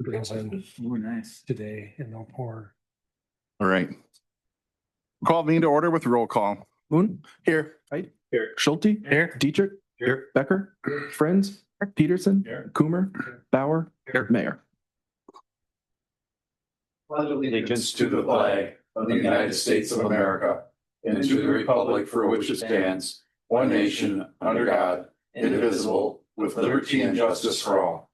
brings in Oh, nice. today and they'll pour. All right. Call meeting to order with roll call. Moon. Here. Height. Here. Schulte. Here. Dietrich. Here. Becker. Friends. Peterson. Here. Coomer. Bauer. Mayor. Pledge allegiance to the flag of the United States of America and to the republic for which it stands, one nation, under God, indivisible, with liberty and justice for all.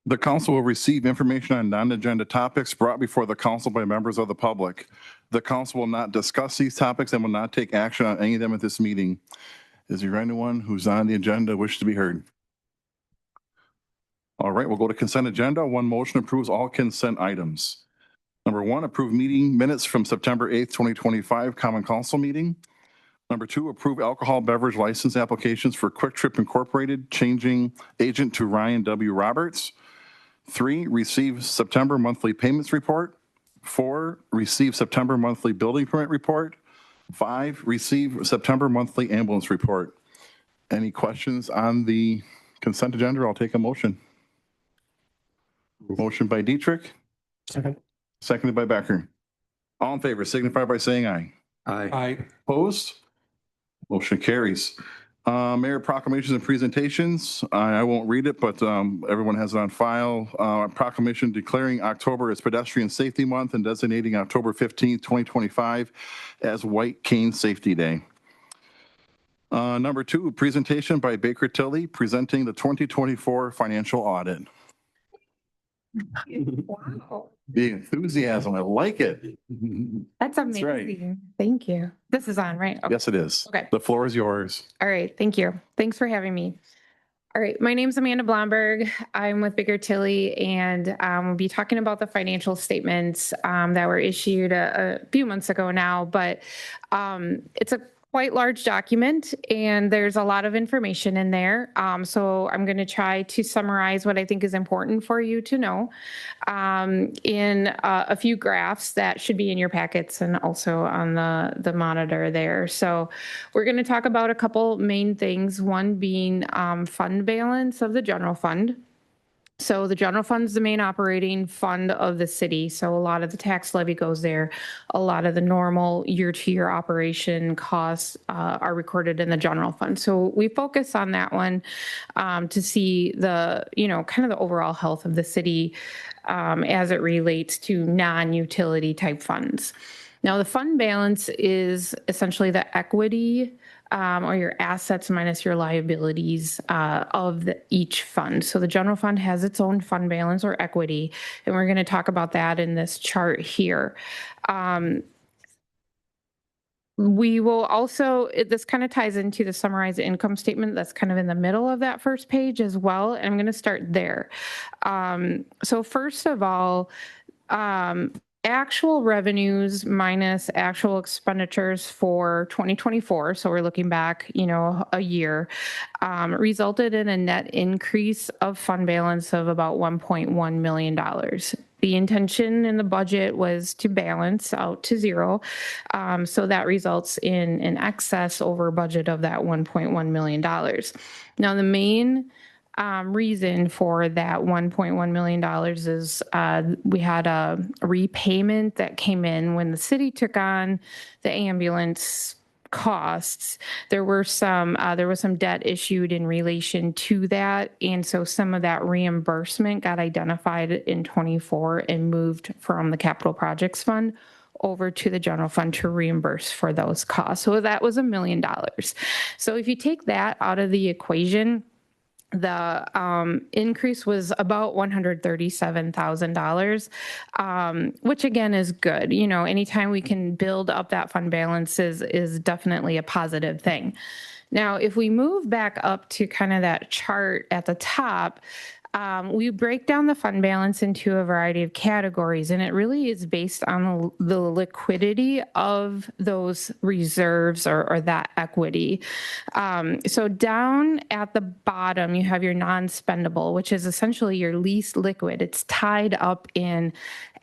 The council will receive information on non-agenda topics brought before the council by members of the public. The council will not discuss these topics and will not take action on any of them at this meeting. Is there anyone who's on the agenda wish to be heard? All right, we'll go to consent agenda. One motion approves all consent items. Number one, approve meeting minutes from September 8th, 2025 common council meeting. Number two, approve alcohol beverage license applications for Quick Trip Incorporated, changing agent to Ryan W. Roberts. 3, receive September monthly payments report. 4, receive September monthly building permit report. 5, receive September monthly ambulance report. Any questions on the consent agenda? I'll take a motion. Motion by Dietrich. Second. Seconded by Becker. All in favor, signify by saying aye. Aye. Opposed? Motion carries. Mayor proclamations and presentations. I won't read it, but everyone has it on file. Proclamation declaring October as Pedestrian Safety Month and designating October 15th, 2025 as White Cane Safety Day. Number 2, presentation by Baker Tilly presenting the 2024 financial audit. Wow. The enthusiasm, I like it. That's amazing. right. Thank you. This is on, right? Okay. Yes, it is. Okay. The floor is yours. All right. Thank you. Thanks for having me. All right. My name's Amanda Blomberg. I'm with Baker Tilly, and we'll be talking about the financial statements that were issued a few months ago now, but it's a quite large document and there's a lot of information in there. So I'm going to try to summarize what I think is important for you to know in a few graphs that should be in your packets and also on the monitor there. So we're going to talk about a couple main things, one being fund balance of the general fund. So the general fund is the main operating fund of the city. So a lot of the tax levy goes there. A lot of the normal year-to-year operation costs are recorded in the general fund. So we focus on that one to see the, kind of the overall health of the city as it relates to non-utility type funds. Now the fund balance is essentially the equity or your assets minus your liabilities of each fund. So the general fund has its own fund balance or equity, and we're going to talk about that in this chart here. We will also, this kind of ties into the summarized income statement that's kind of in the middle of that first page as well, and I'm going to start there. So first of all, actual revenues minus actual expenditures for 2024, so we're looking back, a year, resulted in a net increase of fund balance of about $1.1 million. The intention in the budget was to balance out to zero, so that results in an excess over budget of that $1.1 million. Now, the main reason for that $1.1 million is we had a repayment that came in when the city took on the ambulance costs. There was some debt issued in relation to that, and so some of that reimbursement got identified in 24 and moved from the capital projects fund over to the general fund to reimburse for those costs. So that was $1 million. So if you take that out of the equation, the increase was about $137,000, which again is good. Anytime we can build up that fund balance is definitely a positive thing. Now, if we move back up to kind of that chart at the top, we break down the fund balance into a variety of categories, and it really is based on the liquidity of those reserves or that equity. So down at the bottom, you have your non-spendable, which is essentially your least liquid. It's tied up in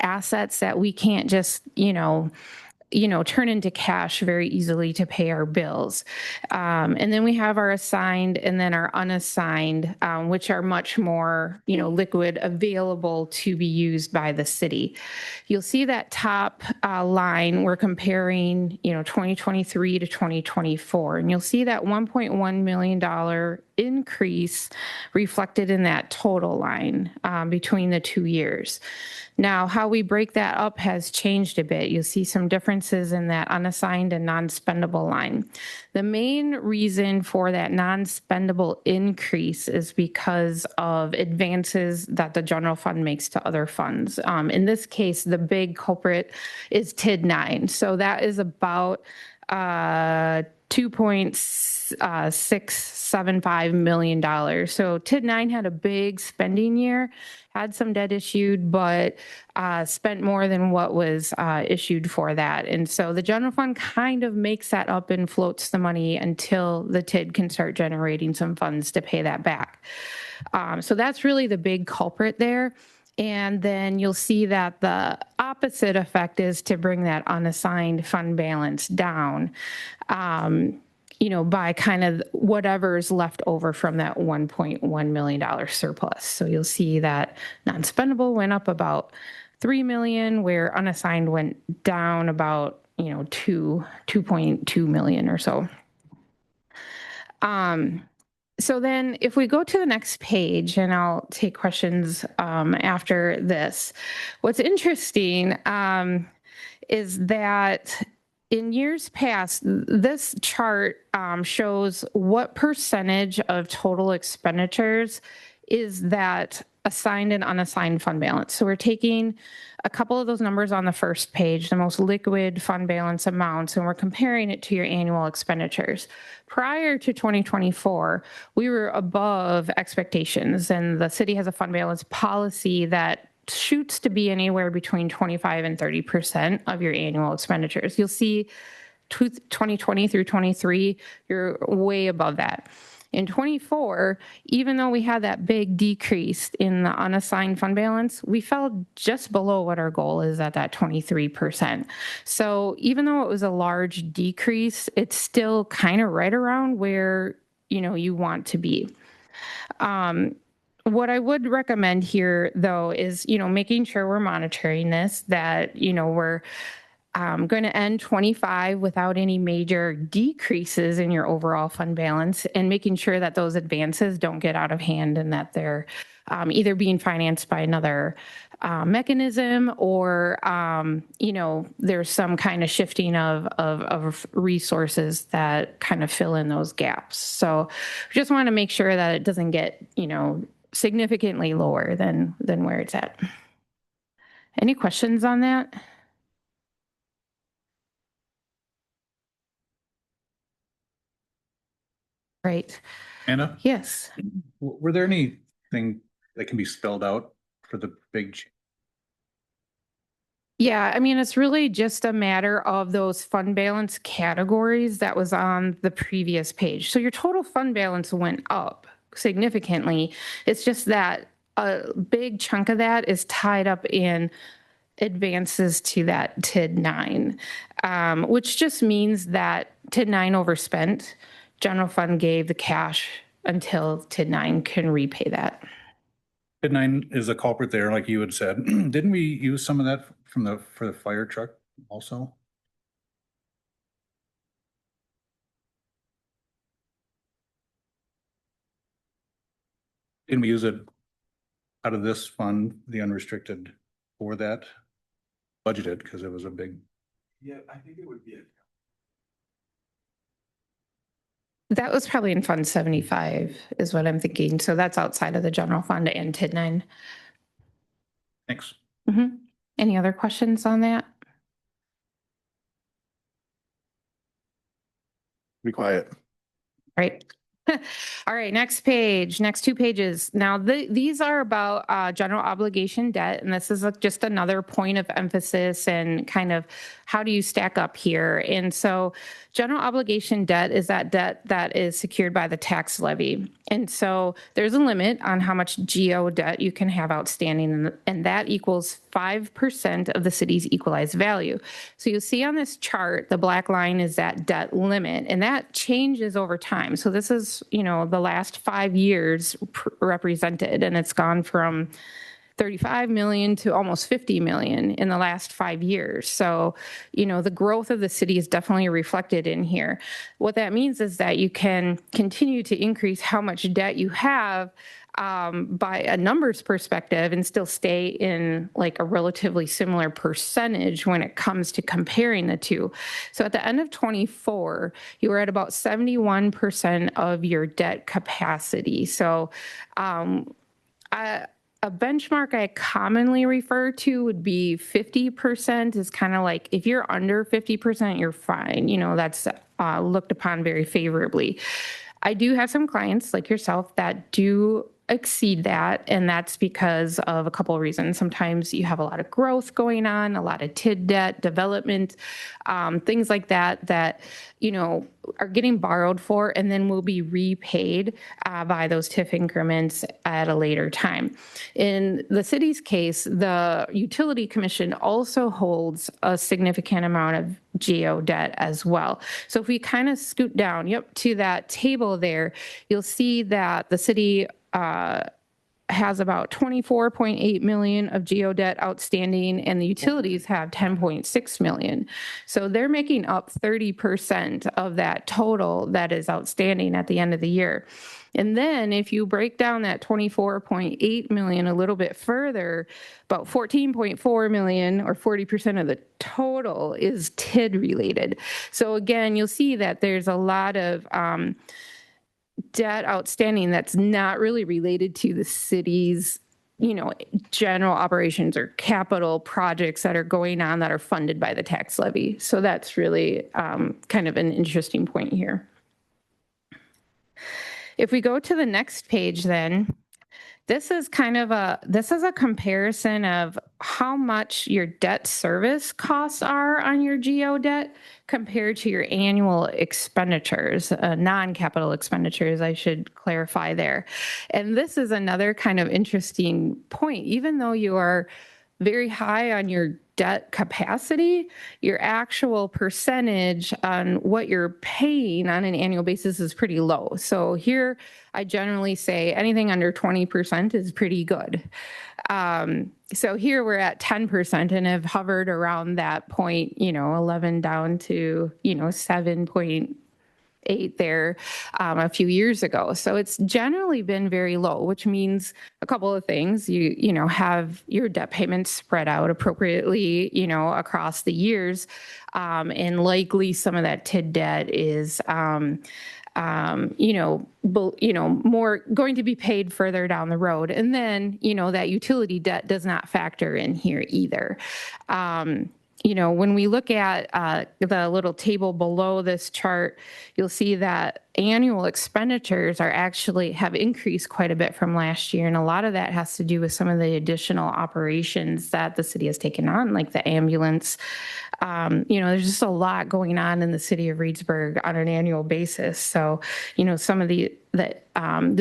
assets that we can't just, turn into cash very easily to pay our bills. And then we have our assigned and then our unassigned, which are much more, liquid, available to be used by the city. You'll see that top line, we're comparing, 2023 to 2024, and you'll see that $1.1 million increase reflected in that total line between the 2 years. Now, how we break that up has changed a bit. You'll see some differences in that unassigned and non-spendable line. The main reason for that non-spendable increase is because of advances that the general fund makes to other funds. In this case, the big culprit is TID 9. So that is about $2.675 million. So TID 9 had a big spending year, had some debt issued, but spent more than what was issued for that. And so the general fund kind of makes that up and floats the money until the TID can start generating some funds to pay that back. So that's really the big culprit there. And then you'll see that the opposite effect is to bring that unassigned fund balance down, by kind of whatever's left over from that $1.1 million surplus. So you'll see that non-spendable went up about $3 million, where unassigned went down about, $2.2 million or so. So then if we go to the next page, and I'll take questions after this, what's interesting is that in years past, this chart shows what percentage of total expenditures is that assigned and unassigned fund balance. So we're taking a couple of those numbers on the first page, the most liquid fund balance amounts, and we're comparing it to your annual expenditures. Prior to 2024, we were above expectations, and the city has a fund balance policy that shoots to be anywhere between 25 and 30% of your annual expenditures. You'll see 2020 through 23, you're way above that. In 24, even though we had that big decrease in the unassigned fund balance, we fell just below what our goal is at that 23%. So even though it was a large decrease, it's still kind of right around where, you want to be. What I would recommend here, though, is, making sure we're monitoring this, that, we're going to end 25 without any major decreases in your overall fund balance, and making sure that those advances don't get out of hand and that they're either being financed by another mechanism, or, there's some kind of shifting of resources that kind of fill in those gaps. So we just want to make sure that it doesn't get, significantly lower than where it's at. Any questions on that? Right. Anna, Yes. were there anything that can be spelled out for the big? Yeah, I mean, it's really just a matter of those fund balance categories that was on the previous page. So your total fund balance went up significantly. It's just that a big chunk of that is tied up in advances to that TID 9, which just means that TID 9 overspent. General fund gave the cash until TID 9 can repay that. TID 9 is a culprit there, like you had said. Didn't we use some of that for the fire truck also? Didn't we use it out of this fund, the unrestricted, for that? Budgeted, because it was a big. Yeah, I think it would be it. That was probably in Fund 75 is what I'm thinking. So that's outside of the general fund and TID 9. Thanks. Any other questions on that? Be quiet. Right. All right, next page, next 2 pages. Now, these are about general obligation debt, and this is just another point of emphasis and kind of how do you stack up here. And so general obligation debt is that debt that is secured by the tax levy. And so there's a limit on how much GO debt you can have outstanding, and that equals 5% of the city's equalized value. So you'll see on this chart, the black line is that debt limit, and that changes over time. So this is, the last 5 years represented, and it's gone from 35 million to almost 50 million in the last 5 years. So, the growth of the city is definitely reflected in here. What that means is that you can continue to increase how much debt you have by a numbers perspective and still stay in like a relatively similar percentage when it comes to comparing the two. So at the end of 24, you were at about 71% of your debt capacity. So a benchmark I commonly refer to would be 50% is kind of like if you're under 50%, you're fine. That's looked upon very favorably. I do have some clients like yourself that do exceed that, and that's because of a couple of reasons. Sometimes you have a lot of growth going on, a lot of TID debt, development, things like that are getting borrowed for and then will be repaid by those TIF increments at a later time. In the city's case, the Utility Commission also holds a significant amount of GO debt as well. So if we kind of scoot down, to that table there, you'll see that the city has about 24.8 million of GO debt outstanding, and the utilities have 10.6 million. So they're making up 30% of that total that is outstanding at the end of the year. And then if you break down that 24.8 million a little bit further, about 14.4 million or 40% of the total is TID related. So again, you'll see that there's a lot of debt outstanding that's not really related to the city's, general operations or capital projects that are going on that are funded by the tax levy. So that's really kind of an interesting point here. If we go to the next page, then this is a comparison of how much your debt service costs are on your GO debt compared to your annual expenditures, non-capital expenditures, I should clarify there. And this is another kind of interesting point. Even though you are very high on your debt capacity, your actual percentage on what you're paying on an annual basis is pretty low. So here I generally say anything under 20% is pretty good. So here we're at 10% and have hovered around that point, 11 down to, 7.8 there a few years ago. So it's generally been very low, which means a couple of things. You have your debt payments spread out appropriately, across the years, and likely some of that TID debt is more going to be paid further down the road. And then, that utility debt does not factor in here either. When we look at the little table below this chart, you'll see that annual expenditures have increased quite a bit from last year. And a lot of that has to do with some of the additional operations that the city has taken on, like the ambulance. There's just a lot going on in the city of Reedsburg on an annual basis. So, some of the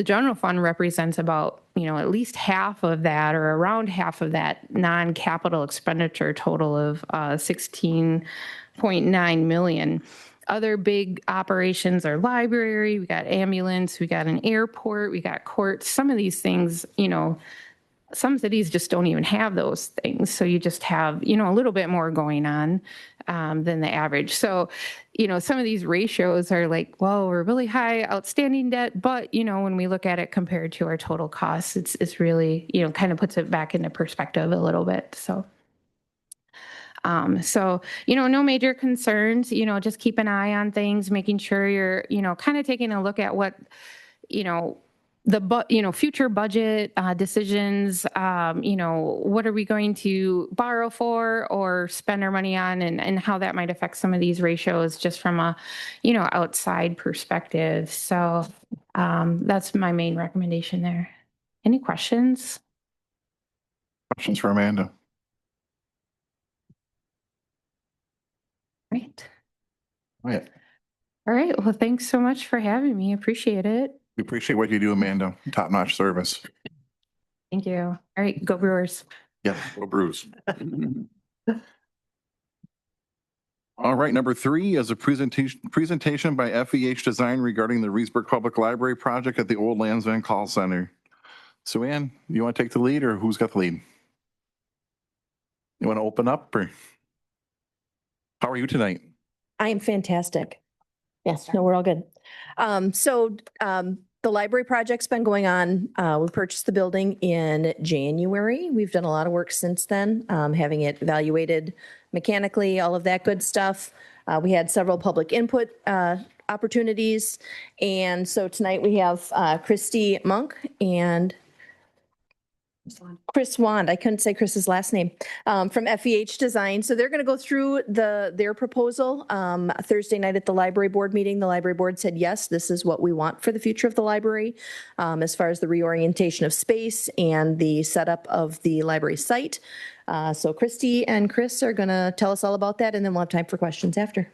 general fund represents about, at least half of that or around half of that non-capital expenditure total of 16.9 million. Other big operations are library, we got ambulance, we got an airport, we got courts. Some of these things, some cities just don't even have those things. So you just have, a little bit more going on than the average. So, some of these ratios are like, well, we're really high outstanding debt, but, when we look at it compared to our total costs, it's really, kind of puts it back into perspective a little bit. So, no major concerns, just keep an eye on things, making sure you're, kind of taking a look at what, future budget decisions, what are we going to borrow for or spend our money on, and how that might affect some of these ratios just from a, outside perspective. So That's my main recommendation there. Any questions? Questions for Amanda? Right. Oh, yeah. All right. Well, thanks so much for having me. Appreciate it. We appreciate what you do, Amanda. Top-notch service. Thank you. All right. Go Brewers. Yeah, go Bruce. All right, number 3 is a presentation by FEH Design regarding the Reedsburg Public Library project at the Old Lands Van Call Center. So Ann, you want to take the lead or who's got the lead? You want to open up or how are you tonight? I am fantastic. Yes, no, we're all good. The library project's been going on. We purchased the building in January. We've done a lot of work since then, having it evaluated mechanically, all of that good stuff. We had several public input opportunities. And so tonight we have Christy Monk and Chris Wand. I couldn't say Chris's last name, from FEH Design. So they're going to go through their proposal. Thursday night at the library board meeting, the library board said, yes, this is what we want for the future of the library, as far as the reorientation of space and the setup of the library site. So Christy and Chris are going to tell us all about that, and then we'll have time for questions after.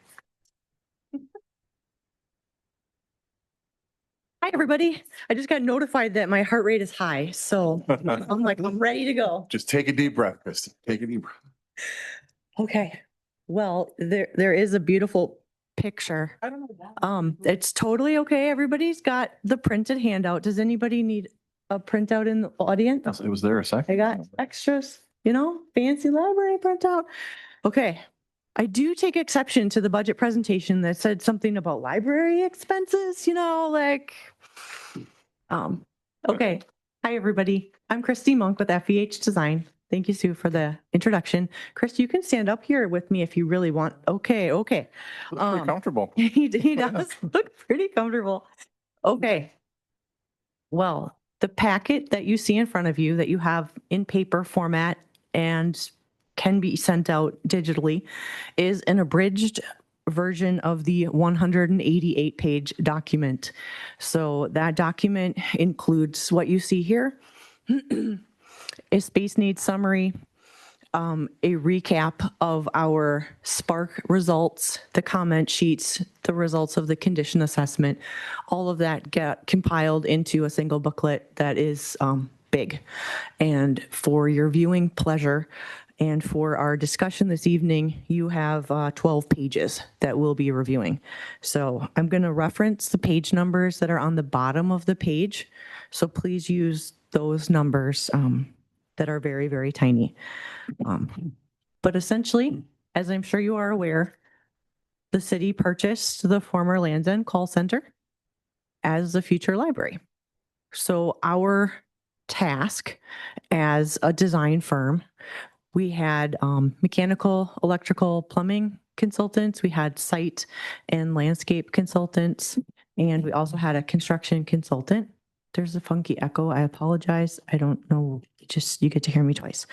Hi, everybody. I just got notified that my heart rate is high, so I'm like, I'm ready to go. Just take a deep breath, Christy. Take a deep breath. Okay. Well, there is a beautiful picture. I don't know. It's totally okay. Everybody's got the printed handout. Does anybody need a printout in the audience? It was there a I second. got extras, fancy library printout. Okay. I do take exception to the budget presentation that said something about library expenses, okay. Hi, everybody. I'm Christy Monk with FEH Design. Thank you, Sue, for the introduction. Chris, you can stand up here with me if you really want. Okay. Looks pretty comfortable. He does look pretty comfortable. Okay. Well, the packet that you see in front of you that you have in paper format and can be sent out digitally is an abridged version of the 188-page document. So that document includes what you see here, a space needs summary, a recap of our Spark results, the comment sheets, the results of the condition assessment. All of that get compiled into a single booklet that is big. And for your viewing pleasure, and for our discussion this evening, you have 12 pages that we'll be reviewing. So I'm going to reference the page numbers that are on the bottom of the page. So please use those numbers that are very, very tiny. But essentially, as I'm sure you are aware, the city purchased the former Lands End Call Center as the future library. So our task as a design firm, we had mechanical, electrical, plumbing consultants. We had site and landscape consultants, and we also had a construction consultant. There's a funky echo. I apologize. I don't know. Just you get to hear me twice.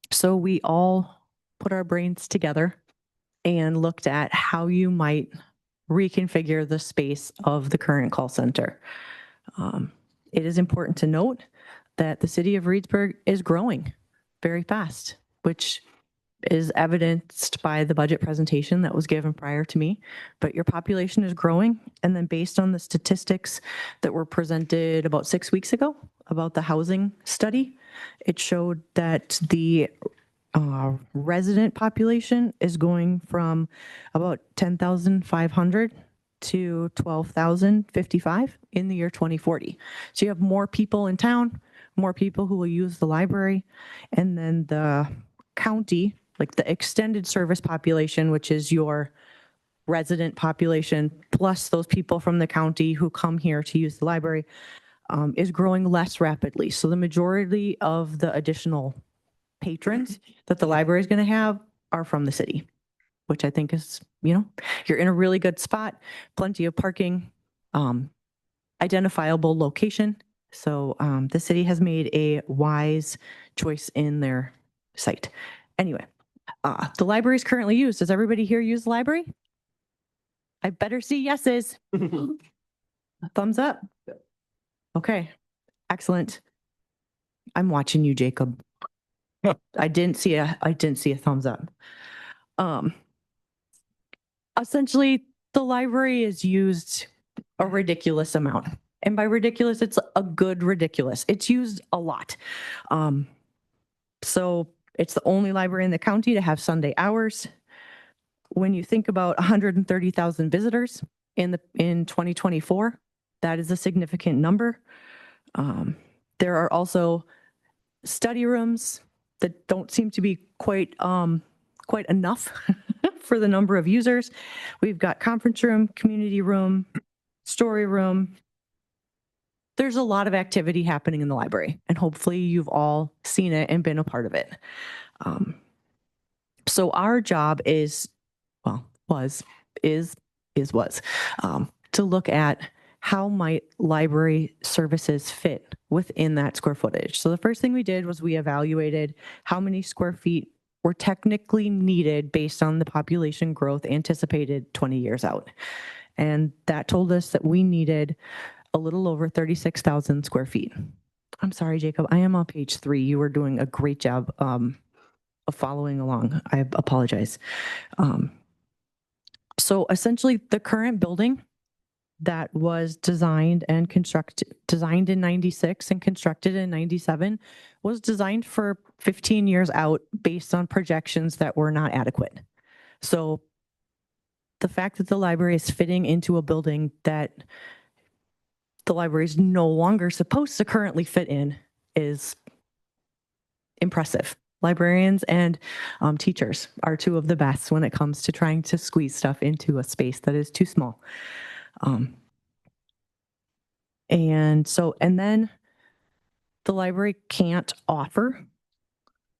So we all put our brains together and looked at how you might reconfigure the space of the current call center. It is important to note that the city of Reedsburg is growing very fast, which is evidenced by the budget presentation that was given prior to me. But your population is growing. And then based on the statistics that were presented about 6 weeks ago about the housing study, it showed that the resident population is going from about 10,500 to 12,055 in the year 2040. So you have more people in town, more people who will use the library, and then the county, like the extended service population, which is your resident population, plus those people from the county who come here to use the library, is growing less rapidly. So the majority of the additional patrons that the library is going to have are from the city, which I think is, you're in a really good spot, plenty of parking, identifiable location. So the city has made a wise choice in their site. Anyway, the library is currently used. Does everybody here use the library? I better see yeses. A thumbs up. Okay, excellent. I'm watching you, Jacob. I didn't see a thumbs up. Essentially, the library is used a ridiculous amount. And by ridiculous, it's a good ridiculous. It's used a lot. So it's the only library in the county to have Sunday hours. When you think about 130,000 visitors in 2024, that is a significant number. There are also study rooms that don't seem to be quite enough for the number of users. We've got conference room, community room, story room. There's a lot of activity happening in the library, and hopefully you've all seen it and been a part of it. So our job was to look at how might library services fit within that square footage. So the first thing we did was we evaluated how many square feet were technically needed based on the population growth anticipated 20 years out. And that told us that we needed a little over 36,000 square feet. I'm sorry, Jacob, I am on page 3. You were doing a great job of following along. I apologize. So essentially the current building that was designed in 96 and constructed in 97 was designed for 15 years out based on projections that were not adequate. So the fact that the library is fitting into a building that the library is no longer supposed to currently fit in is impressive. Librarians and teachers are two of the best when it comes to trying to squeeze stuff into a space that is too small. And then the library can't offer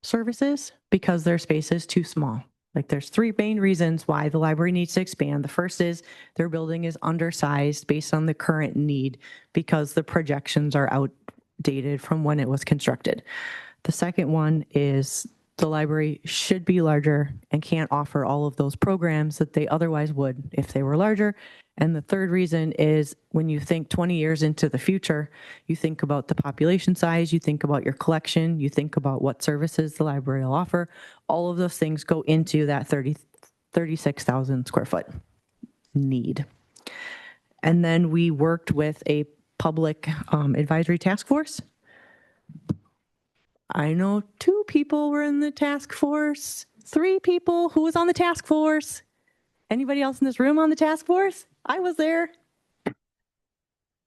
services because their space is too small. Like there's 3 main reasons why the library needs to expand. The first is their building is undersized based on the current need because the projections are outdated from when it was constructed. The second one is the library should be larger and can't offer all of those programs that they otherwise would if they were larger. And the third reason is when you think 20 years into the future, you think about the population size, you think about your collection, you think about what services the library will offer. All of those things go into that 36,000 square foot need. And then we worked with a public advisory task force. I know 2 people were in the task force, 3 people. Who was on the task force? Anybody else in this room on the task force? I was there.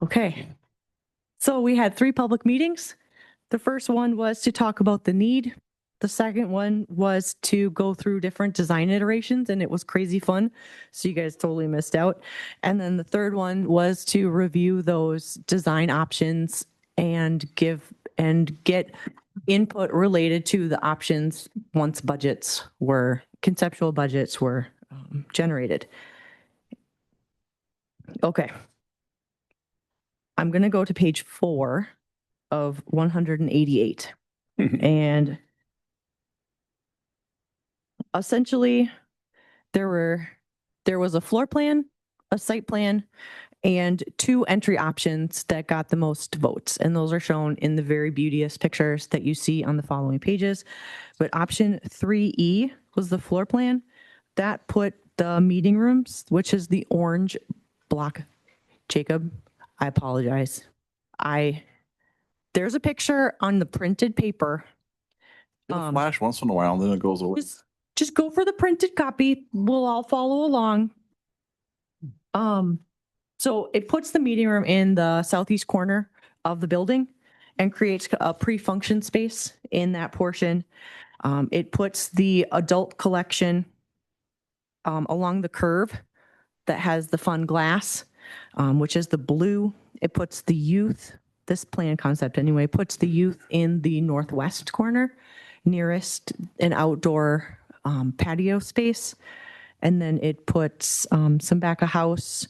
Okay. So we had 3 public meetings. The first one was to talk about the need. The second one was to go through different design iterations, and it was crazy fun. So you guys totally missed out. And then the third one was to review those design options and get input related to the options once conceptual budgets were generated. Okay. I'm going to go to page 4 of 188. And essentially there was a floor plan, a site plan, and 2 entry options that got the most votes. And those are shown in the very beauteous pictures that you see on the following pages. But option 3E was the floor plan. That put the meeting rooms, which is the orange block. Jacob, I apologize. There's a picture on the printed paper. It'll flash once in a while, and then it goes away. Just go for the printed copy. We'll all follow along. So it puts the meeting room in the southeast corner of the building and creates a pre-function space in that portion. It puts the adult collection along the curve that has the fun glass, which is the blue. It puts the youth, this plan concept anyway, puts the youth in the northwest corner nearest an outdoor patio space. And then it puts some back of house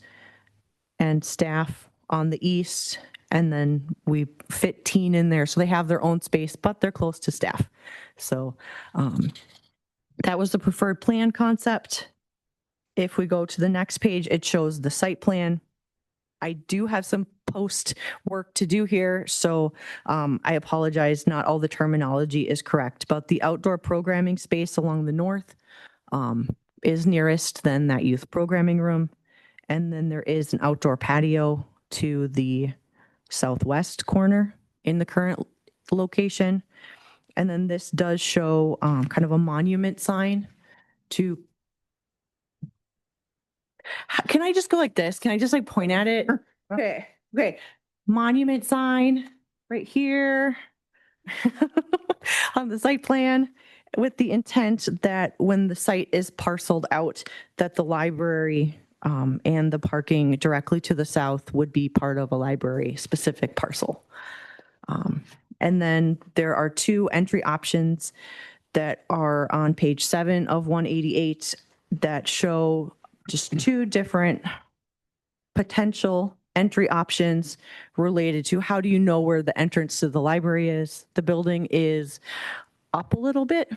and staff on the east. And then we fit teen in there. So they have their own space, but they're close to staff. So that was the preferred plan concept. If we go to the next page, it shows the site plan. I do have some post work to do here, so I apologize, not all the terminology is correct, but the outdoor programming space along the north is nearest than that youth programming room. And then there is an outdoor patio to the southwest corner in the current location. And then this does show kind of a monument sign to, can I just go like this? Can I just like point at it? Okay, okay. Monument sign right here on the site plan with the intent that when the site is parceled out, that the library and the parking directly to the south would be part of a library specific parcel. And then there are two entry options that are on page 7 of 188 that show just two different potential entry options related to how do you know where the entrance to the library is. The building is up a little bit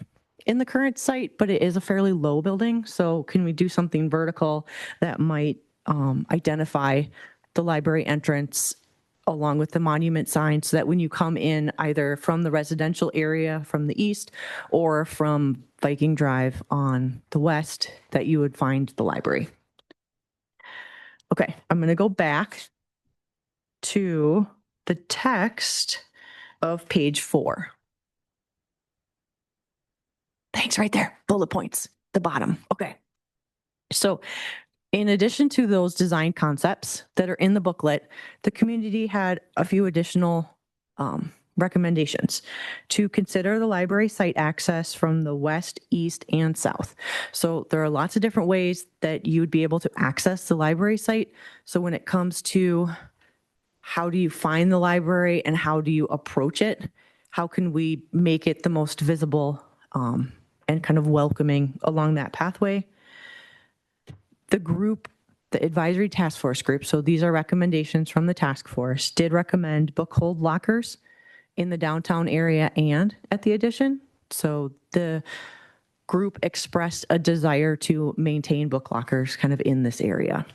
in the current site, but it is a fairly low building. So can we do something vertical that might identify the library entrance along with the monument sign so that when you come in either from the residential area from the east or from Viking Drive on the west, that you would find the library. Okay, I'm going to go back to the text of page 4. Thanks, right there. Bullet points, the bottom. Okay. So in addition to those design concepts that are in the booklet, the community had a few additional recommendations to consider the library site access from the west, east, and south. So there are lots of different ways that you would be able to access the library site. So when it comes to how do you find the library and how do you approach it, how can we make it the most visible and kind of welcoming along that pathway? The group, the advisory task force group, so these are recommendations from the task force, did recommend book hold lockers in the downtown area and at the addition. So the group expressed a desire to maintain book lockers kind of in this area.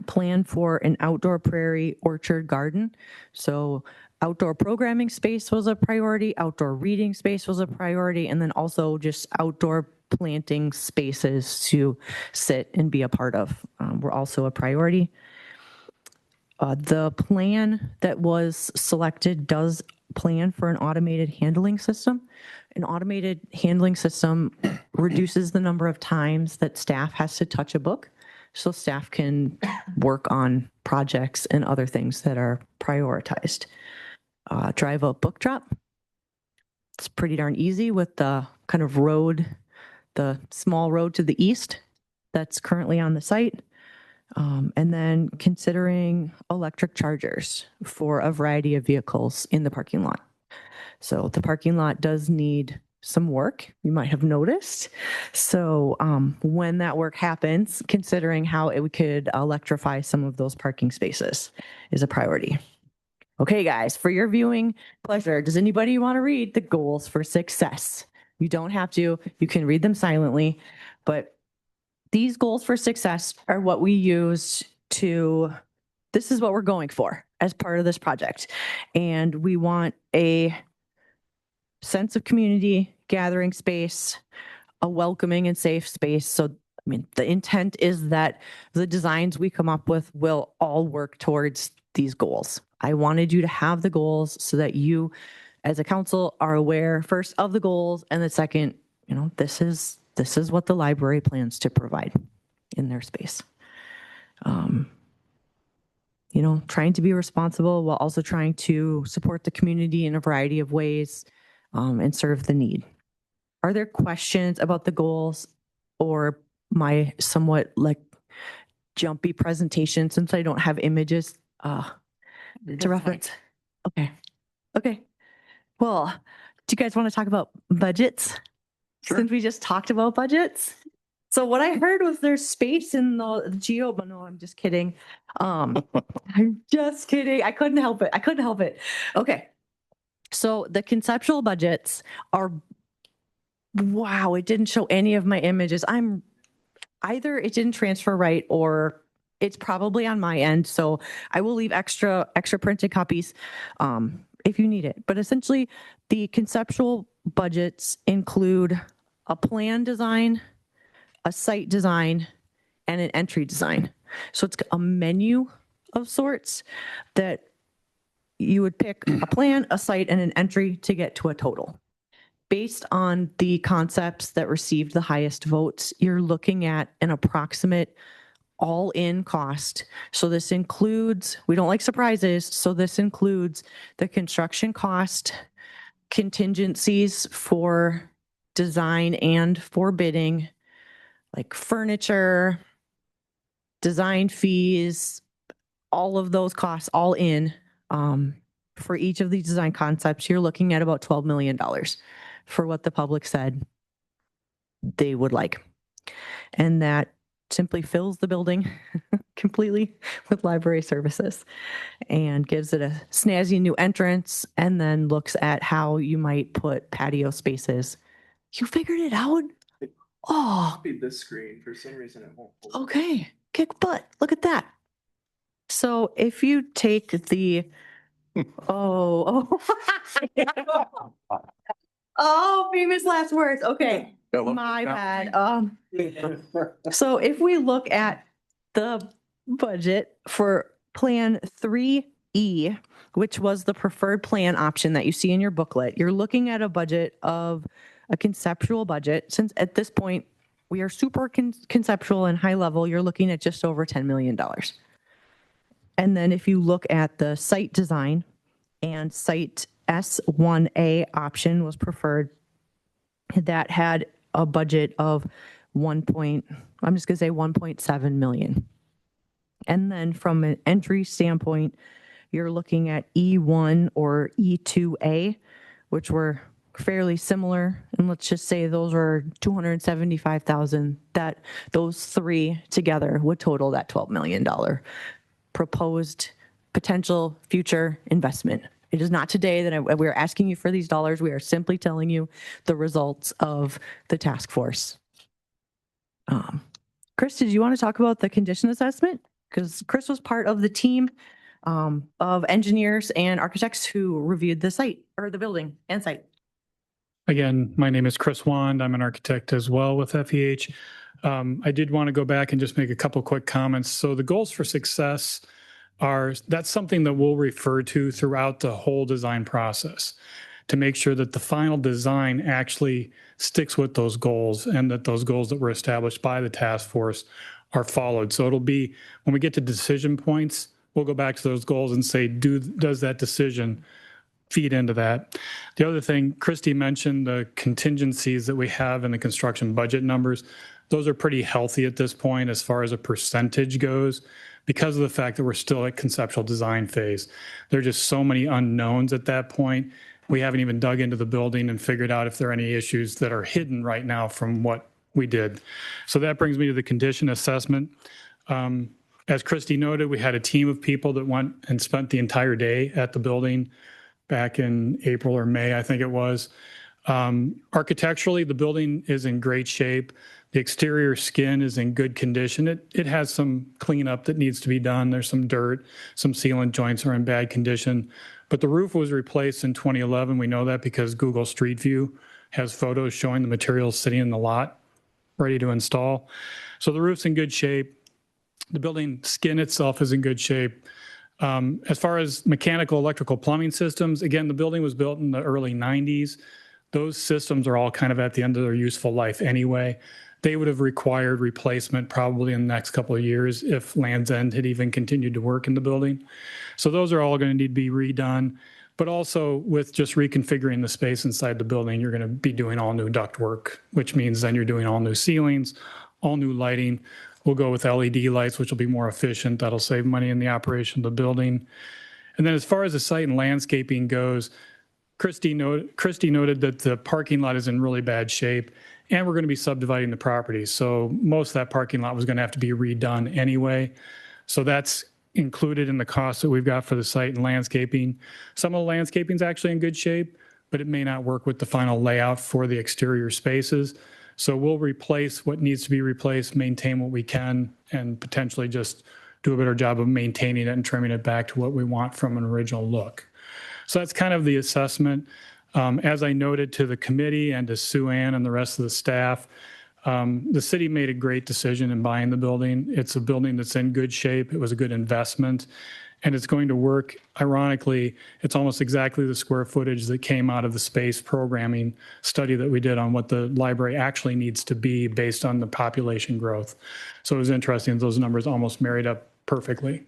Plan for an outdoor prairie orchard garden. So outdoor programming space was a priority, outdoor reading space was a priority, and then also just outdoor planting spaces to sit and be a part of were also a priority. The plan that was selected does plan for an automated handling system. An automated handling system reduces the number of times that staff has to touch a book, so staff can work on projects and other things that are prioritized. Drive up book drop. It's pretty darn easy with the kind of road, the small road to the east that's currently on the site. And then considering electric chargers for a variety of vehicles in the parking lot. So the parking lot does need some work, you might have noticed. So when that work happens, considering how it could electrify some of those parking spaces is a priority. Okay, guys, for your viewing pleasure, does anybody want to read the goals for success? You don't have to, you can read them silently, but these goals for success are what we use to, this is what we're going for as part of this project. And we want a sense of community, gathering space, a welcoming and safe space. So, I mean, the intent is that the designs we come up with will all work towards these goals. I wanted you to have the goals so that you as a council are aware first of the goals, and the second, you know, this is what the library plans to provide in their space. You know, trying to be responsible while also trying to support the community in a variety of ways and serve the need. Are there questions about the goals or my somewhat like jumpy presentation since I don't have images to reference? Okay. Okay. Well, do you guys want to talk about budgets? Sure. Since we just talked about budgets. So what I heard was there's space in the geo, but no, I'm just kidding. I'm just kidding. I couldn't help it. Okay. So the conceptual budgets are, wow, it didn't show any of my images. Either it didn't transfer right or It's probably on my end, so I will leave extra printed copies if you need it. But essentially, the conceptual budgets include a plan design, a site design, and an entry design. So it's a menu of sorts that you would pick a plan, a site, and an entry to get to a total. Based on the concepts that received the highest votes, you're looking at an approximate all-in cost. So this includes, we don't like surprises, so this includes the construction cost, contingencies for design and for bidding, like furniture, design fees, all of those costs all in. For each of these design concepts, you're looking at about $12 million for what the public said they would like. And that simply fills the building completely with library services and gives it a snazzy new entrance, and then looks at how you might put patio spaces. You figured it out? Oh, Copied this screen. For some reason it won't. pull. okay. Kick butt. Look at that. So if you take the, oh. Oh, famous last words. Okay. Yeah, look, My yeah. bad. So if we look at the budget for Plan 3E, which was the preferred plan option that you see in your booklet, you're looking at a budget of a conceptual budget. Since at this point, we are super conceptual and high level, you're looking at just over $10 million. And then if you look at the site design, and site S1A option was preferred, that had a budget of I'm just gonna say 1.7 million. And then from an entry standpoint, you're looking at E1 or E2A, which were fairly similar. And let's just say those were 275,000, that those three together would total that $12 million proposed potential future investment. It is not today that we're asking you for these dollars. We are simply telling you the results of the task force. Chris, did you want to talk about the condition assessment? Because Chris was part of the team of engineers and architects who reviewed the site or the building and site. Again, my name is Chris Wand. I'm an architect as well with FEH. I did want to go back and just make a couple quick comments. So the goals for success that's something that we'll refer to throughout the whole design process to make sure that the final design actually sticks with those goals and that those goals that were established by the task force are followed. So it'll be, when we get to decision points, we'll go back to those goals and say, does that decision feed into that? The other thing, Christy mentioned the contingencies that we have in the construction budget numbers. Those are pretty healthy at this point as far as a percentage goes, because of the fact that we're still at conceptual design phase. There are just so many unknowns at that point. We haven't even dug into the building and figured out if there are any issues that are hidden right now from what we did. So that brings me to the condition assessment. As Christy noted, we had a team of people that went and spent the entire day at the building back in April or May, I think it was. Architecturally, the building is in great shape. The exterior skin is in good condition. It has some cleanup that needs to be done. There's some dirt, some sealant joints are in bad condition. But the roof was replaced in 2011. We know that because Google Street View has photos showing the materials sitting in the lot, ready to install. So the roof's in good shape. The building skin itself is in good shape. As far as mechanical, electrical, plumbing systems, again, the building was built in the early 90s. Those systems are all kind of at the end of their useful life anyway. They would have required replacement probably in the next couple of years if Land's End had even continued to work in the building. So those are all going to need to be redone. But also with just reconfiguring the space inside the building, you're going to be doing all new ductwork, which means then you're doing all new ceilings, all new lighting. We'll go with LED lights, which will be more efficient. That'll save money in the operation of the building. And then as far as the site and landscaping goes, Christy noted that the parking lot is in really bad shape, and we're going to be subdividing the property. So most of that parking lot was going to have to be redone anyway. So that's included in the cost that we've got for the site and landscaping. Some of the landscaping is actually in good shape, but it may not work with the final layout for the exterior spaces. So we'll replace what needs to be replaced, maintain what we can, and potentially just do a better job of maintaining it and trimming it back to what we want from an original look. So that's kind of the assessment. As I noted to the committee and to Sue Ann and the rest of the staff, the city made a great decision in buying the building. It's a building that's in good shape. It was a good investment, and it's going to work. Ironically, it's almost exactly the square footage that came out of the space programming study that we did on what the library actually needs to be based on the population growth. So it was interesting. Those numbers almost married up perfectly.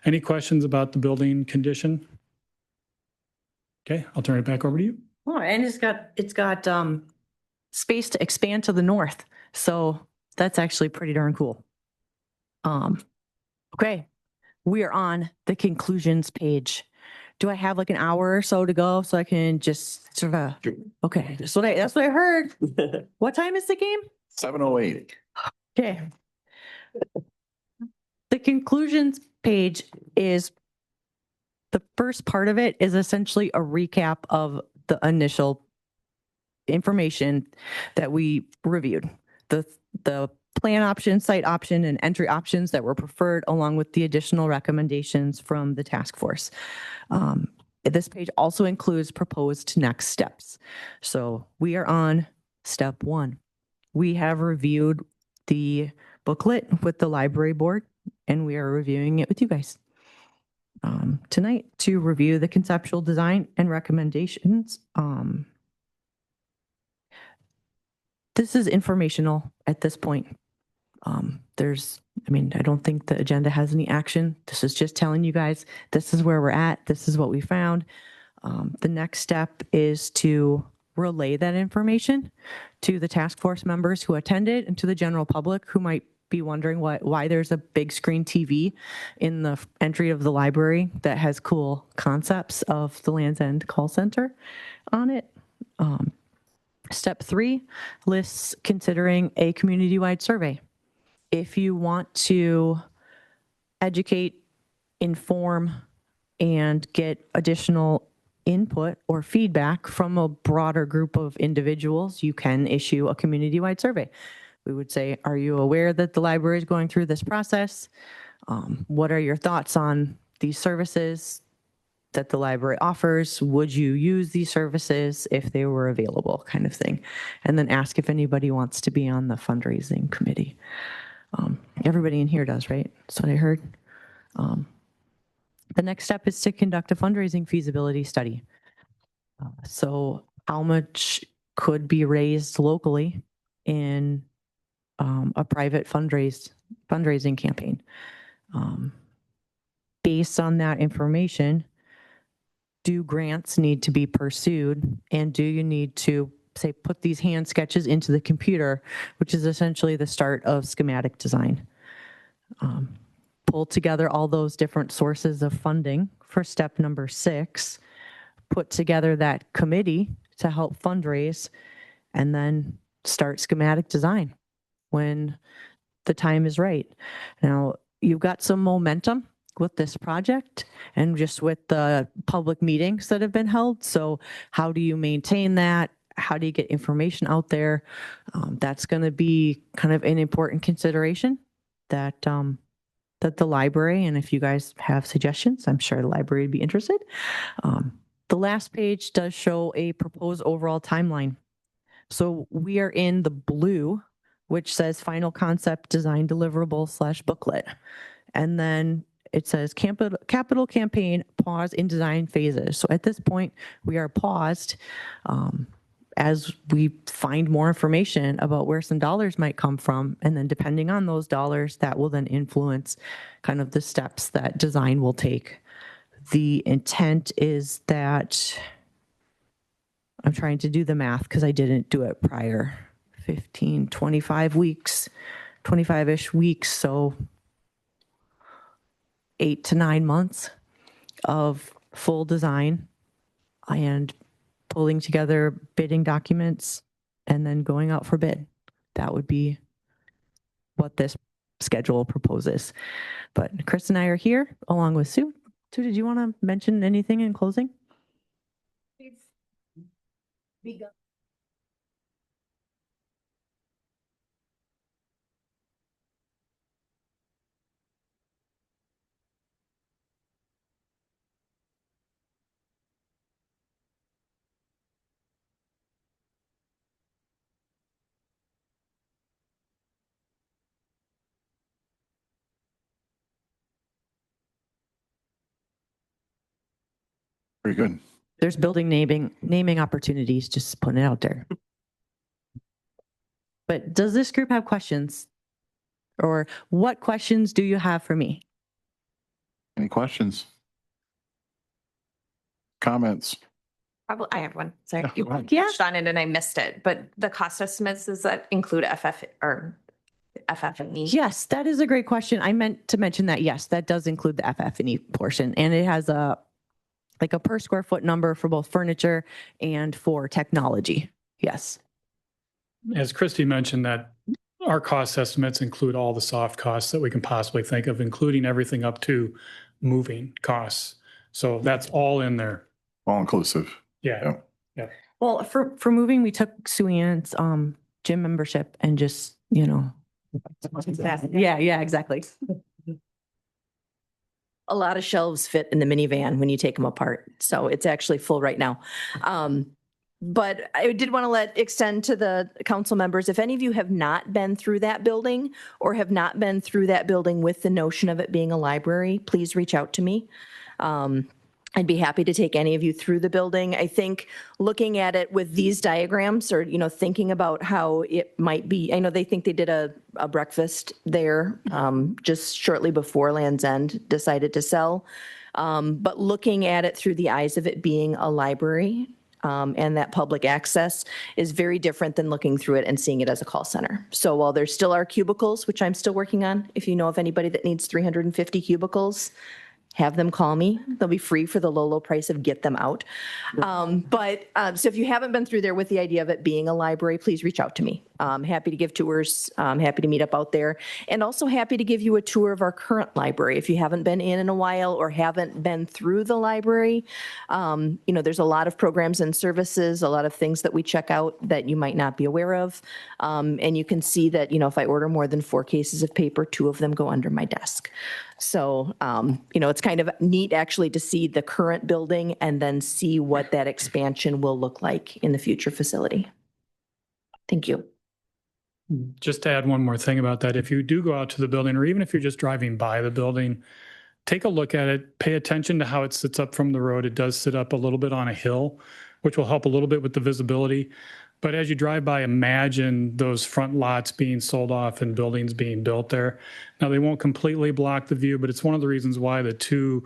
Any questions about the building condition? Okay, I'll turn it back over to you. Oh, and it's got space to expand to the north. So that's actually pretty darn cool. Okay, we are on the conclusions page. Do I have like an hour or so to go so I can just sort of, okay, that's what I heard. What time is the game? 7:08. Okay. The conclusions page is, the first part of it is essentially a recap of the initial information that we reviewed. The plan option, site option, and entry options that were preferred, along with the additional recommendations from the task force. This page also includes proposed next steps. So we are on step 1. We have reviewed the booklet with the library board, and we are reviewing it with you guys tonight to review the conceptual design and recommendations. This is informational at this point. I don't think the agenda has any action. This is just telling you guys, this is where we're at. This is what we found. The next step is to relay that information to the task force members who attended and to the general public who might be wondering why there's a big screen TV in the entry of the library that has cool concepts of the Land's End call center on it. Step 3 lists considering a community-wide survey. If you want to educate, inform, and get additional input or feedback from a broader group of individuals, you can issue a community-wide survey. We would say, are you aware that the library is going through this process? What are your thoughts on these services that the library offers? Would you use these services if they were available, kind of thing? And then ask if anybody wants to be on the fundraising committee. Everybody in here does, right? That's what I heard. The next step is to conduct a fundraising feasibility study. So how much could be raised locally in a private fundraising campaign? Based on that information, do grants need to be pursued, and do you need to, say, put these hand sketches into the computer, which is essentially the start of schematic design? Pull together all those different sources of funding for step number 6, put together that committee to help fundraise, and then start schematic design when the time is right. Now, you've got some momentum with this project and just with the public meetings that have been held. So how do you maintain that? How do you get information out there? That's going to be kind of an important consideration that that the library, and if you guys have suggestions, I'm sure the library would be interested. The last page does show a proposed overall timeline. So we are in the blue, which says final concept design deliverable / booklet. And then it says capital campaign pause in design phases. So at this point, we are paused as we find more information about where some dollars might come from. And then depending on those dollars, that will then influence kind of the steps that design will take. The intent is that, I'm trying to do the math because I didn't do it prior, 15, 25 weeks, 25-ish weeks. So 8 to 9 months of full design and pulling together bidding documents and then going out for bid. That would be what this schedule proposes. But Chris and I are here along with Sue. Sue, did you want to mention anything in closing? Very good. There's building naming opportunities, just putting it out there. But does this group have questions? Or what questions do you have for me? Any questions? Comments? Probably, I have one. Sorry. Yeah, You go ahead. touched on it and I missed it, but the cost estimates, does that include FF or FF&E? Yes, that is a great question. I meant to mention that. Yes, that does include the FF&E portion, and it has a per square foot number for both furniture and for technology. Yes. As Christy mentioned, that our cost estimates include all the soft costs that we can possibly think of, including everything up to moving costs. So that's all in there. All inclusive. Yeah. Well, for moving, we took Sue Ann's gym membership and just, yeah, exactly. A lot of shelves fit in the minivan when you take them apart. So it's actually full right now. But I did want to extend to the council members, if any of you have not been through that building or have not been through that building with the notion of it being a library, please reach out to me. I'd be happy to take any of you through the building. I think looking at it with these diagrams or, thinking about how it might be, I know they think they did a breakfast there just shortly before Land's End decided to sell. But looking at it through the eyes of it being a library and that public access is very different than looking through it and seeing it as a call center. So while there still are cubicles, which I'm still working on, if you know of anybody that needs 350 cubicles, have them call me. They'll be free for the low price of get them out. So if you haven't been through there with the idea of it being a library, please reach out to me. I'm happy to give tours. I'm happy to meet up out there, and also happy to give you a tour of our current library. If you haven't been in a while or haven't been through the library, there's a lot of programs and services, a lot of things that we check out that you might not be aware of. And you can see that, if I order more than 4 cases of paper, 2 of them go under my desk. So, it's kind of neat actually to see the current building and then see what that expansion will look like in the future facility. Thank you. Just to add one more thing about that, if you do go out to the building, or even if you're just driving by the building, take a look at it, pay attention to how it sits up from the road. It does sit up a little bit on a hill, which will help a little bit with the visibility. But as you drive by, imagine those front lots being sold off and buildings being built there. Now, they won't completely block the view, but it's one of the reasons why the 2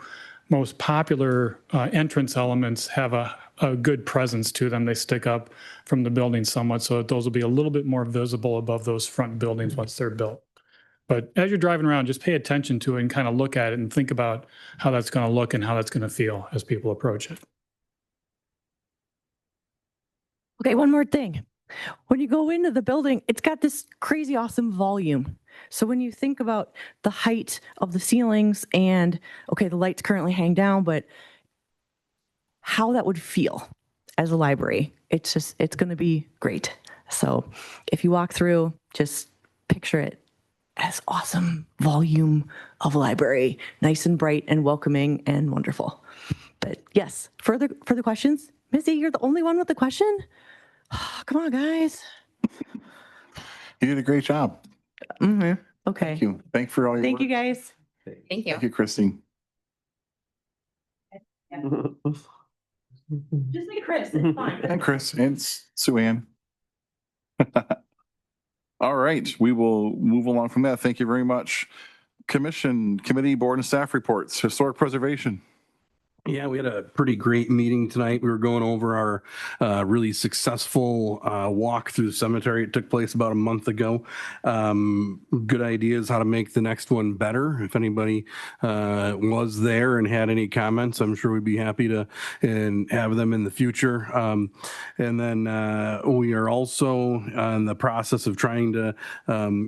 most popular entrance elements have a good presence to them. They stick up from the building somewhat, so those will be a little bit more visible above those front buildings once they're built. But as you're driving around, just pay attention to it and kind of look at it and think about how that's going to look and how that's going to feel as people approach it. Okay, one more thing. When you go into the building, it's got this crazy awesome volume. So when you think about the height of the ceilings and, okay, the lights currently hang down, but how that would feel as a library, it's going to be great. So if you walk through, just picture it as awesome volume of library, nice and bright and welcoming and wonderful. But yes, further questions? Missy, you're the only one with the question? Oh, come on, guys. You did a great job. Mm-hmm. Okay. Thank you. Thank you for all your Thank work. you, guys. Thank you. Thank you, Christine. Just like Chris, it's fine. And Chris and Sue Ann. All right, we will move along from that. Thank you very much. Commission, committee, board and staff reports, historic preservation. Yeah, we had a pretty great meeting tonight. We were going over our really successful walk through the cemetery. It took place about a month ago. Good ideas how to make the next one better. If anybody was there and had any comments, I'm sure we'd be happy to and have them in the future. And then we are also in the process of trying to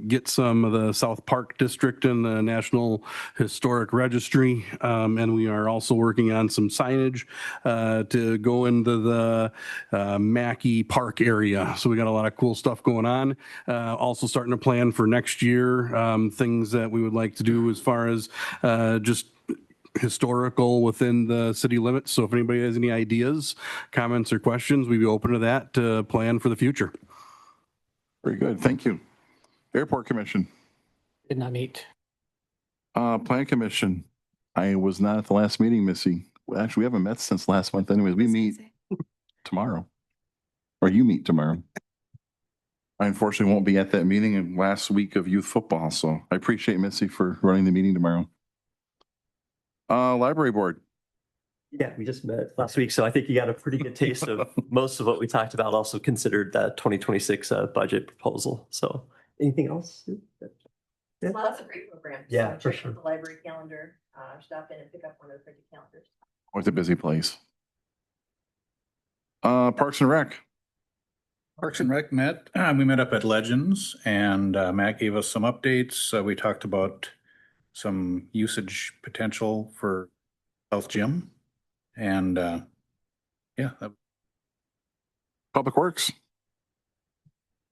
get some of the South Park District in the National Historic Registry. And we are also working on some signage to go into the Mackey Park area. So we got a lot of cool stuff going on. Also starting to plan for next year, things that we would like to do as far as just historical within the city limits. So if anybody has any ideas, comments, or questions, we'd be open to that to plan for the future. Very good. Thank you. Airport Commission. Did not meet. Plan Commission. I was not at the last meeting, Missy. Well, actually, we haven't met since last month anyways. We meet tomorrow. Or you meet tomorrow. I unfortunately won't be at that meeting in last week of youth football, so I appreciate Missy for running the meeting tomorrow. Library board. Yeah, we just met last week, so I think you got a pretty good taste of most of what we talked about. Also considered that 2026 budget proposal. So anything else? Yeah. Lots of great programs. Yeah, So for check sure. out the library calendar, stop in and pick up one of the printed calendars. Always a busy place. Parks and Rec. Parks and Rec met, we met up at Legends and Matt gave us some updates. We talked about some usage potential for South Gym. And yeah, Public Works.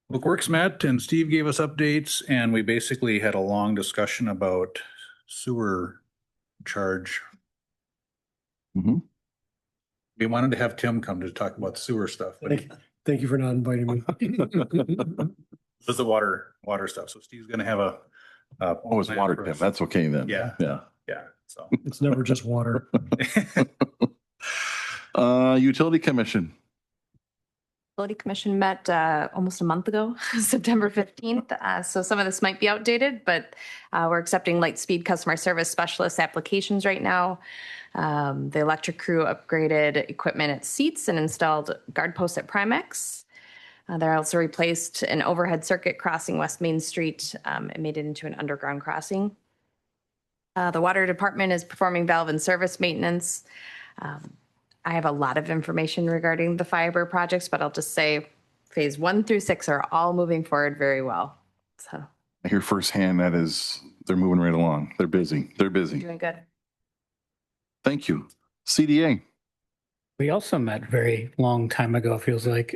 Public Works met and Steve gave us updates and we basically had a long discussion about sewer charge. Mhm. We wanted to have Tim come to talk about sewer stuff, but Thank you for not inviting me. this is the water stuff. So Steve's gonna have a Oh, it's water, Tim. That's okay then. Yeah. Yeah. Yeah, so. It's never just water. Utility Commission. Utility Commission met almost a month ago, September 15th. So some of this might be outdated, but we're accepting Lightspeed customer service specialist applications right now. The electric crew upgraded equipment at Seats and installed guard posts at Primex. They also replaced an overhead circuit crossing West Main Street and made it into an underground crossing. The water department is performing valve and service maintenance. I have a lot of information regarding the fiber projects, but I'll just say phase 1 through 6 are all moving forward very well. So I hear firsthand that is, they're moving right along. They're busy. They're busy. doing good. Thank you. CDA. We also met very long time ago, it feels like.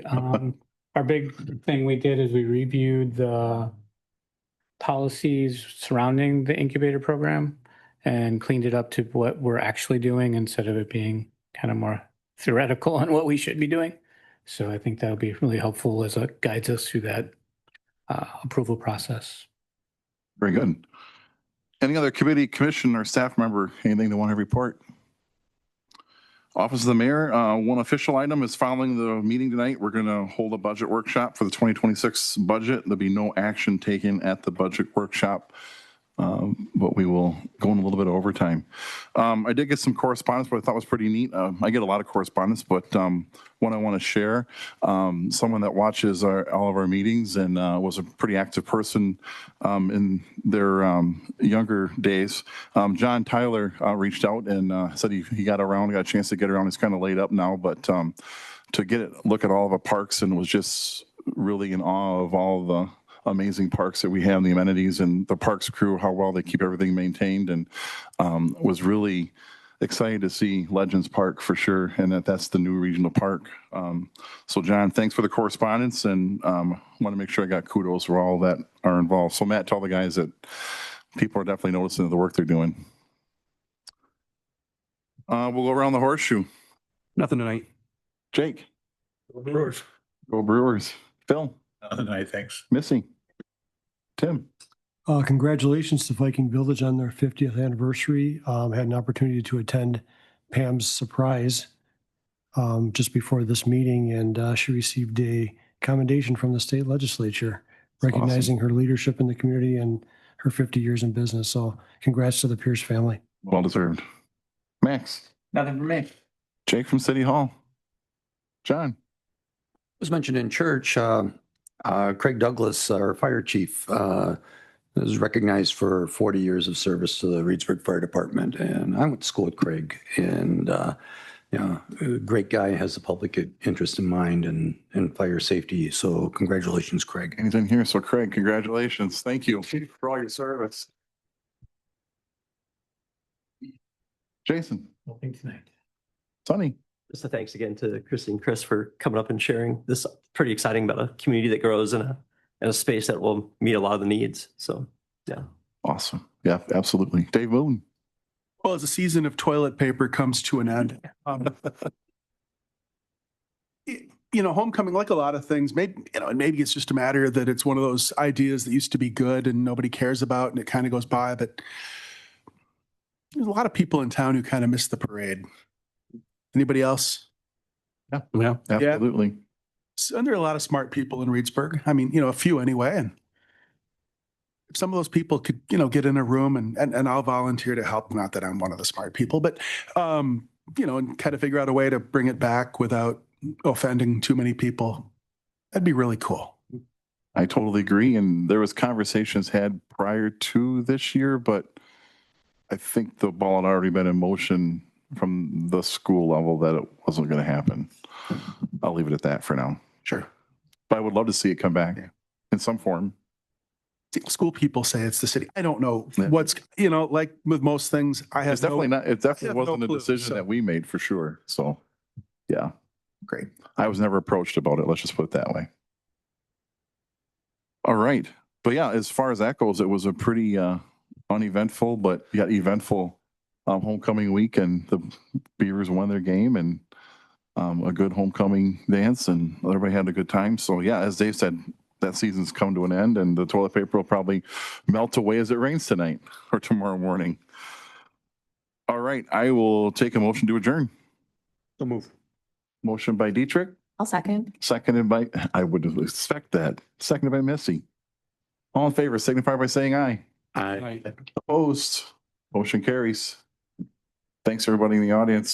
Our big thing we did is we reviewed the policies surrounding the incubator program and cleaned it up to what we're actually doing instead of it being kind of more theoretical on what we should be doing. So I think that'll be really helpful as it guides us through that approval process. Very good. Any other committee, commission, or staff member, anything they want to report? Office of the Mayor, one official item is following the meeting tonight. We're going to hold a budget workshop for the 2026 budget. There'll be no action taken at the budget workshop, but we will go in a little bit of overtime. I did get some correspondence, but I thought was pretty neat. I get a lot of correspondence, but one I want to share, someone that watches all of our meetings and was a pretty active person in their younger days. John Tyler reached out and said he got a chance to get around. He's kind of laid up now, but to look at all of our parks and was just really in awe of all the amazing parks that we have, the amenities and the parks crew, how well they keep everything maintained, and was really excited to see Legends Park for sure, and that's the new regional park. So John, thanks for the correspondence, and want to make sure I got kudos for all that are involved. So Matt, tell the guys that people are definitely noticing the work they're doing. We'll go around the horseshoe. Nothing tonight. Jake. Go Brewers. Go Brewers. Phil. Nothing tonight, thanks. Missy. Tim. Congratulations to Viking Village on their 50th anniversary. Had an opportunity to attend Pam's surprise just before this meeting, and she received a commendation from the state legislature recognizing her leadership in the community and her 50 years in business. So congrats to the Pierce family. Well deserved. Max. Nothing for me. Jake from City Hall. John. Was mentioned in church, Craig Douglas, our fire chief, was recognized for 40 years of service to the Reedsburg Fire Department. And I went to school with Craig, and a great guy, has the public interest in mind and fire safety. So congratulations, Craig. He's in here. So Craig, congratulations. Thank you for all your service. Jason. Nothing tonight. Sonny. Just a thanks again to Chris and Chris for coming up and sharing this. Pretty exciting about a community that grows in a space that will meet a lot of the needs. So, yeah. Awesome. Yeah, absolutely. Dave Moon. Well, as the season of toilet paper comes to an end, homecoming, like a lot of things, maybe it's just a matter that it's one of those ideas that used to be good and nobody cares about and it kind of goes by. But there's a lot of people in town who kind of miss the parade. Anybody else? Yeah. Absolutely. And there are a lot of smart people in Reedsburg. I mean, a few anyway. And if some of those people could, get in a room and I'll volunteer to help. Not that I'm one of the smart people, but, and kind of figure out a way to bring it back without offending too many people. That'd be really cool. I totally agree. And there was conversations had prior to this year, but I think the ball had already been in motion from the school level that it wasn't going to happen. I'll leave it at that for now. Sure. But I would love to see it come back in some form. School people say it's the city. I don't know what's, like with most things, I have It's definitely not, it definitely have no wasn't a clue, decision so. that we made for sure. So, yeah, Great. I was never approached about it. Let's just put it that way. All right. But yeah, as far as that goes, it was a pretty uneventful, but yet eventful homecoming week, and the Beavers won their game, and a good homecoming dance, and everybody had a good time. So yeah, as Dave said, that season's come to an end, and the toilet paper will probably melt away as it rains tonight or tomorrow morning. All right, I will take a motion to adjourn. So move. Motion by Dietrich, I'll second. seconded by, I would expect that, seconded by Missy. All in favor, signify by saying aye. Aye. Opposed, motion carries. Thanks everybody in the audience.